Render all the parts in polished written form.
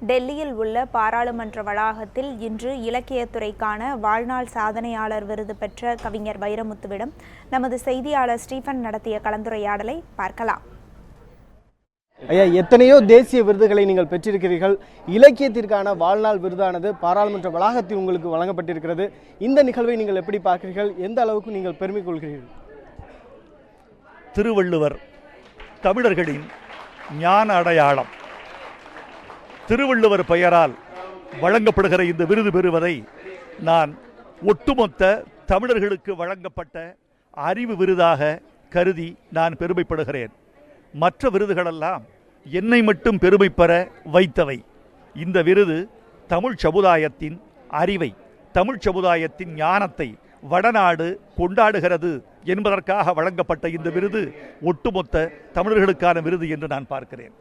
டெல்லியில் உள்ள பாராளுமன்ற வளாகத்தில் இன்று இலக்கியத்துறைக்கான வாழ்நாள் சாதனையாளர் விருது பெற்ற கவிஞர் வைரமுத்துவிடம் நமது செய்தியாளர் ஸ்டீஃபன் நடத்திய கலந்துரையாடலை பார்க்கலாம். ஐயா, எத்தனையோ தேசிய விருதுகளை நீங்கள் பெற்றிருக்கிறீர்கள். இலக்கியத்திற்கான வாழ்நாள் விருதானது பாராளுமன்ற வளாகத்தில் உங்களுக்கு வழங்கப்பட்டிருக்கிறது. இந்த நிகழ்வை நீங்கள் எப்படி பார்க்கிறீர்கள்? எந்த அளவுக்கு நீங்கள் பெருமை கொள்கிறீர்கள்? திருவள்ளுவர் தமிழர்களின் ஞான அடையாளம். திருவள்ளுவர் பெயரால் வழங்கப்படுகிற இந்த விருது பெறுவதை நான் ஒட்டுமொத்த தமிழர்களுக்கு வழங்கப்பட்ட அறிவு விருதாக கருதி நான் பெருமைப்படுகிறேன். மற்ற விருதுகளெல்லாம் என்னை மட்டும் பெருமை பெற வைத்தவை. இந்த விருது தமிழ் சமுதாயத்தின் அறிவை, தமிழ் சமுதாயத்தின் ஞானத்தை வடநாடு கொண்டாடுகிறது என்பதற்காக வழங்கப்பட்ட இந்த விருது ஒட்டுமொத்த தமிழர்களுக்கான விருது என்று நான் பார்க்கிறேன்.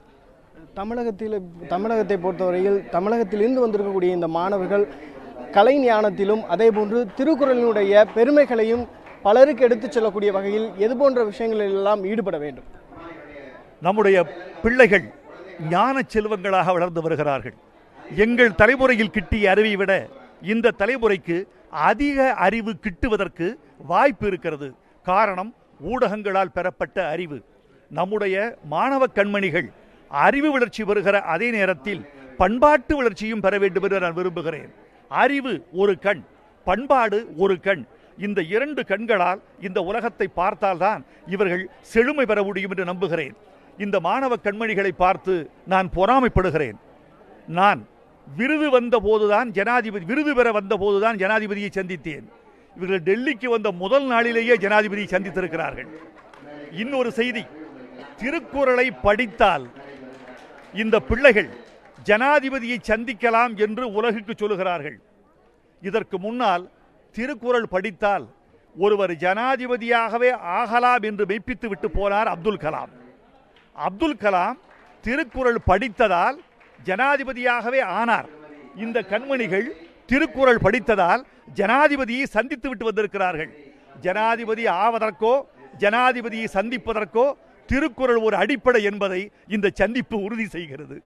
தமிழகத்தை பொறுத்தவரையில் தமிழகத்திலிருந்து வந்திருக்கக்கூடிய இந்த மாணவர்கள் கலை ஞானத்திலும் அதே போன்று திருக்குறளினுடைய பெருமைகளையும் பலருக்கு எடுத்துச் செல்லக்கூடிய வகையில் எது போன்ற விஷயங்களில் எல்லாம் ஈடுபட வேண்டும்? நம்முடைய பிள்ளைகள் ஞான செல்வங்களாக வளர்ந்து வருகிறார்கள். எங்கள் தலைமுறையில் கிட்டிய அறிவை விட இந்த தலைமுறைக்கு அதிக அறிவு கிட்டுவதற்கு வாய்ப்பு இருக்கிறது. காரணம், ஊடகங்களால் பெறப்பட்ட அறிவு. நம்முடைய மாணவ கண்மணிகள் அறிவு வளர்ச்சி வருகிற அதே நேரத்தில் பண்பாட்டு வளர்ச்சியும் பெற வேண்டும் என்று நான் விரும்புகிறேன். அறிவு ஒரு கண், பண்பாடு ஒரு கண். இந்த இரண்டு கண்களால் இந்த உலகத்தை பார்த்தால்தான் இவர்கள் செழுமை பெற முடியும் என்று நம்புகிறேன். இந்த மாணவ கண்மணிகளை பார்த்து நான் பொறாமைப்படுகிறேன். நான் விருது பெற வந்த போதுதான் ஜனாதிபதியை சந்தித்தேன். இவர்கள் டெல்லிக்கு வந்த முதல் நாளிலேயே ஜனாதிபதியை சந்தித்திருக்கிறார்கள். இன்னொரு செய்தி, திருக்குறளை படித்தால் இந்த பிள்ளைகள் ஜனாதிபதியை சந்திக்கலாம் என்று உலகுக்கு சொல்லுகிறார்கள். இதற்கு முன்னால் திருக்குறள் படித்தால் ஒருவர் ஜனாதிபதியாகவே ஆகலாம் என்று மெய்ப்பித்து விட்டு போனார் அப்துல் கலாம். அப்துல் கலாம் திருக்குறள் படித்ததால் ஜனாதிபதியாகவே ஆனார். இந்த கண்மணிகள் திருக்குறள் படித்ததால் ஜனாதிபதியை சந்தித்து விட்டு வந்திருக்கிறார்கள். ஜனாதிபதி ஆவதற்கோ ஜனாதிபதியை சந்திப்பதற்கோ திருக்குறள் ஒரு அடிப்படை என்பதை இந்த சந்திப்பு உறுதி செய்கிறது.